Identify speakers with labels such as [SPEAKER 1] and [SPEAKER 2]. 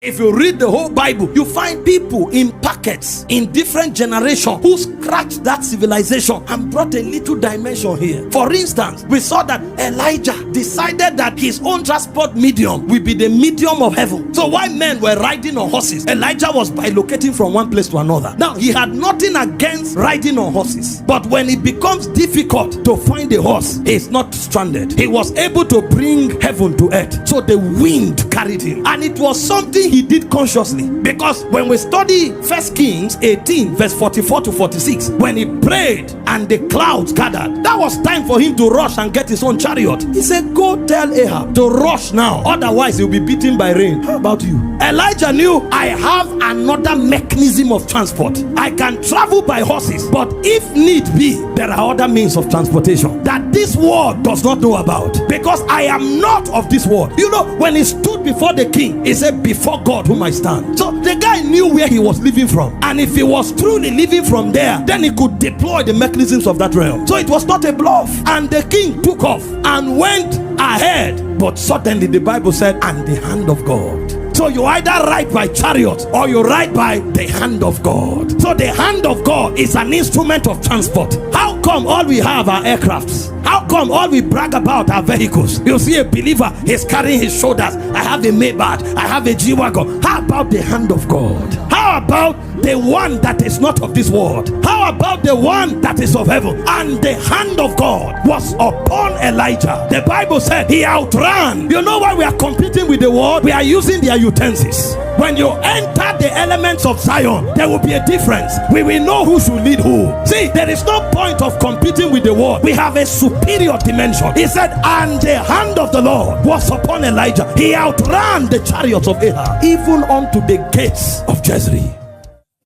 [SPEAKER 1] If you read the whole Bible, you find people in packets in different generations who scratched that civilization and brought a little dimension here. For instance, we saw that Elijah decided that his own transport medium will be the medium of heaven. So while men were riding on horses, Elijah was bilocating from one place to another. Now, he had nothing against riding on horses, but when it becomes difficult to find a horse, he's not stranded. He was able to bring heaven to earth. So the wind carried him, and it was something he did consciously, because when we study 1 Kings 18 verse 44 to 46, when he prayed and the clouds gathered, that was time for him to rush and get his own chariot. He said, go tell Ahab to rush now, otherwise he'll be beaten by rain. How about you? Elijah knew, I have another mechanism of transport. I can travel by horses, but if need be, there are other means of transportation that this world does not know about, because I am not of this world. You know, when he stood before the king, he said, before God whom I stand. So the guy knew where he was living from, and if he was truly living from there, then he could deploy the mechanisms of that realm. So it was not a bluff, and the king took off and went ahead. But suddenly the Bible said, and the hand of God. So you either ride by chariot or you ride by the hand of God. So the hand of God is an instrument of transport. How come all we have are aircrafts? How come all we brag about are vehicles? You see a believer, he's carrying his shoulders, I have a Maybach, I have a G-Wagon. How about the hand of God? How about the one that is not of this world? How about the one that is of heaven? And the hand of God was upon Elijah. The Bible said he outran. You know why we are competing with the world? We are using their utensils. When you enter the elements of Zion, there will be a difference. We will know who should lead who. See, there is no point of competing with the world. We have a superior dimension. He said, and the hand of the Lord was upon Elijah. He outran the chariots of Ahab, even unto the gates of Jezreel.